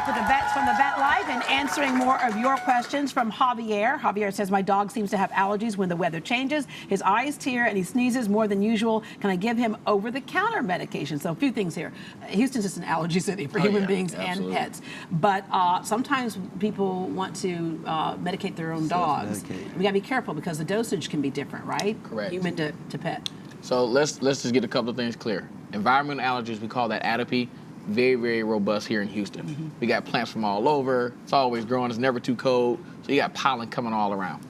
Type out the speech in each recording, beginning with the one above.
with the vets from the Vet Life and answering more of your questions from Javier. Javier says, my dog seems to have allergies when the weather changes. His eyes tear and he sneezes more than usual. Can I give him over-the-counter medication? So a few things here. Houston's just an allergy city for human beings and pets. But sometimes people want to medicate their own dogs. We got to be careful because the dosage can be different, right? Correct. Human to pet. So let's just get a couple of things clear. Environmental allergies, we call that atopy. Very, very robust here in Houston. We got plants from all over. It's always growing. It's never too cold. So you got pollen coming all around.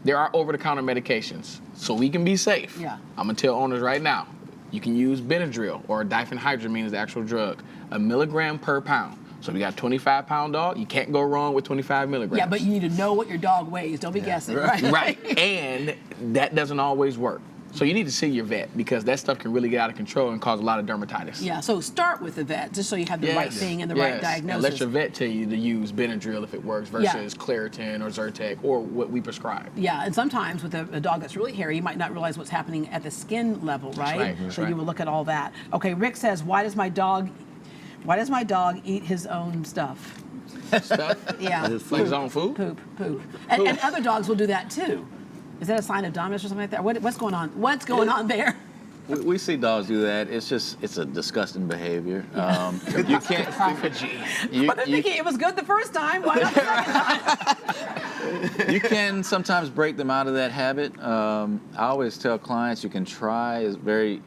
There are over-the-counter medications, so we can be safe. Yeah. I'm going to tell owners right now, you can use Benadryl or diphenhydramine is the actual drug, 1 milligram per pound. So if you got a 25-pound dog, you can't go wrong with 25 milligrams. Yeah, but you need to know what your dog weighs. Don't be guessing, right? Right, and that doesn't always work. So you need to see your vet because that stuff can really get out of control and cause a lot of dermatitis. Yeah, so start with the vet just so you have the right thing and the right diagnosis. And let your vet tell you to use Benadryl if it works versus Claritin or Zyrtec or what we prescribe. Yeah, and sometimes with a dog that's really hairy, you might not realize what's happening at the skin level, right? That's so you will look at all that. Okay, Rick says, why does my dog eat his own stuff? Stuff? Yeah. Like his own food? Poop. And other dogs will do that too. Is that a sign of dominance or something like that? What's going on? What's going on there? We see dogs do that. It's a disgusting behavior. You can't. But they're thinking it was good the first time. Why not the second time? You can sometimes break them out of that habit. I always tell clients you can try. It's very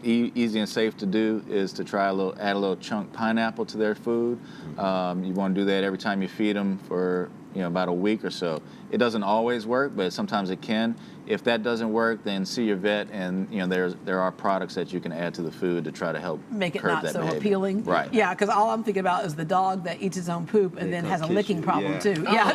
easy and safe to do. Is to try add a little chunk pineapple to their food. You want to do that every time you feed them for about a week or so. It doesn't always work, but sometimes it can. If that doesn't work, then see your vet, and there are products that you can add to the food to try to help make it curb not that so behavior. Appealing. Right. Yeah, because all I'm thinking about is the dog that eats his own poop and then has a licking problem too. Yeah,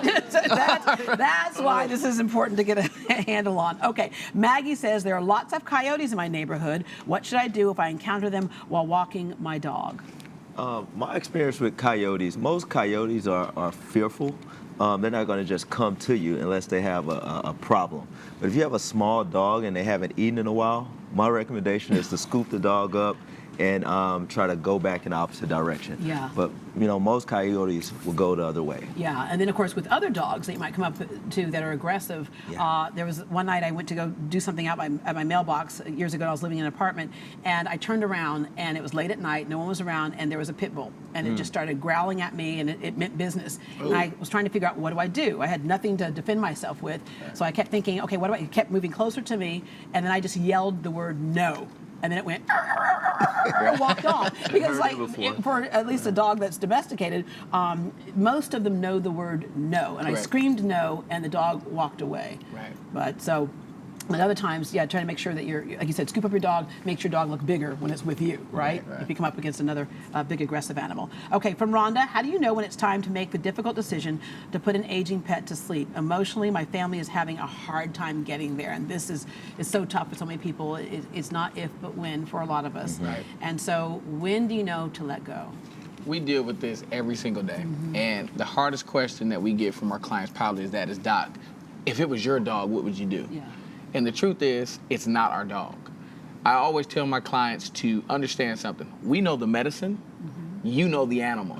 that's why this is important to get a handle on. Okay, Maggie says there are lots of coyotes in my neighborhood. What should I do if I encounter them while walking my dog? My experience with coyotes, most coyotes are fearful. They're not going to just come to you unless they have a problem. But if you have a small dog and they haven't eaten in a while, my recommendation is to scoop the dog up and try to go back in the opposite direction. Yeah. But most coyotes will go the other way. Yeah, and then of course with other dogs that you might come up to that are aggressive. There was one night I went to go do something out at my mailbox years ago. I was living in an apartment, and I turned around, and it was late at night. No one was around, and there was a pit bull, and it just started growling at me, and it meant business. And I was trying to figure out what do I do. I had nothing to defend myself with, so I kept thinking, okay, what do I? It kept moving closer to me, and then I just yelled the word no. And then it went, walked off. Because for at least a dog that's domesticated, most of them know the word no. And I screamed no, and the dog walked away. Right. But so, at other times, try to make sure that you're, like you said, scoop up your dog, makes your dog look bigger when it's with you, right? If you come up against another big aggressive animal. Okay, from Rhonda, how do you know when it's time to make the difficult decision to put an aging pet to sleep? Emotionally, my family is having a hard time getting there, and this is so tough for so many people. It's not if, but when for a lot of us. Right. And so, when do you know to let go? We deal with this every single day, and the hardest question that we get from our clients probably is Doc, if it was your dog, what would you do? Yeah. And the truth is, it's not our dog. I always tell my clients to understand something. We know the medicine, you know the animal.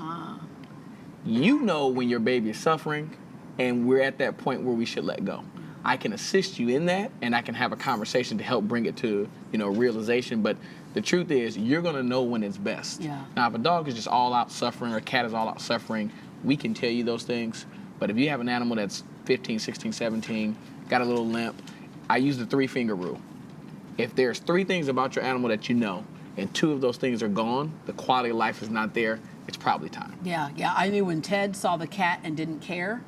You know when your baby is suffering, and we're at that point where we should let go. I can assist you in that, and I can have a conversation to help bring it to realization, but the truth is, you're gonna know when it's best. Yeah. Now, if a dog is just all out suffering or a cat is all out suffering, we can tell you those things, but if you have an animal that's 15, 16, 17, got a little limp, I use the 3-finger rule. If there's 3 things about your animal that you know, and 2 of those things are gone, the quality of life is not there, it's probably time. Yeah. I knew when Ted saw the cat and didn't care,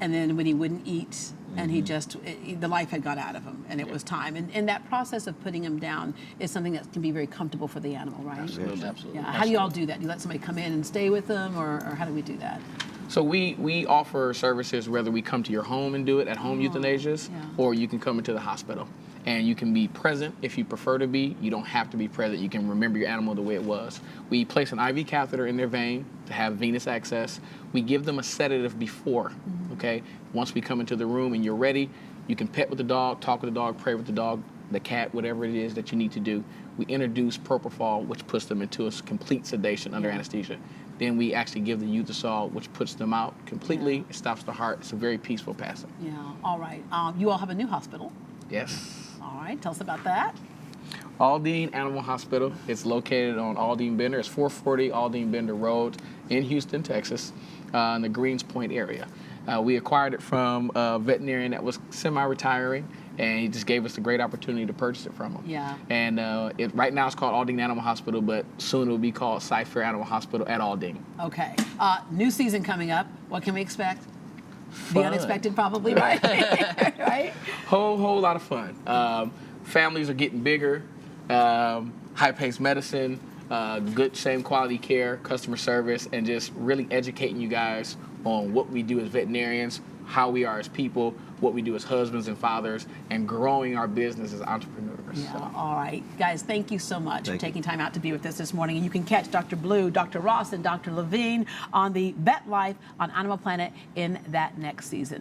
and then when he wouldn't eat, and he just, the life had got out of him, and it was time. And that process of putting him down is something that can be very comfortable for the animal, right? Absolutely. Yeah. How do you all do that? Do you let somebody come in and stay with them, or how do we do that? So we offer services whether we come to your home and do it at home euthanasias, or you can come into the hospital. And you can be present if you prefer to be. You don't have to be present. You can remember your animal the way it was. We place an IV catheter in their vein to have venous access. We give them a sedative before, okay? Once we come into the room and you're ready, you can pet with the dog, talk with the dog, pray with the dog, the cat, whatever it is that you need to do. We introduce propofol, which puts them into a complete sedation under anesthesia. then we actually give the euthyzol, which puts them out completely. It stops the heart. It's a very peaceful passing. Yeah, all right. You all have a new hospital. Yes. All right, tell us about that. Aldine Animal Hospital. It's located on Aldine Bender. It's 440 Aldine Bender Road in Houston, Texas, in the Greens Point area. We acquired it from a veterinarian that was semi-retiring, and he just gave us a great opportunity to purchase it from him. Yeah. And right now it's called Aldine Animal Hospital, but soon it will be called Cypress Animal Hospital at Aldine. Okay. New season coming up. What can we expect? Fun. The unexpected, probably, right? Right? Whole lot of fun. Families are getting bigger. High-paced medicine, good same quality care, customer service, and just really educating you guys on what we do as veterinarians, how we are as people, what we do as husbands and fathers, and growing our business as entrepreneurs. Yeah, So. all right. Guys, thank you so much for Thank you. taking time out to be with us this morning. And you can catch Dr. Blue, Dr. Ross, and Dr. Lavigne on the Vet Life on Animal Planet in that next season.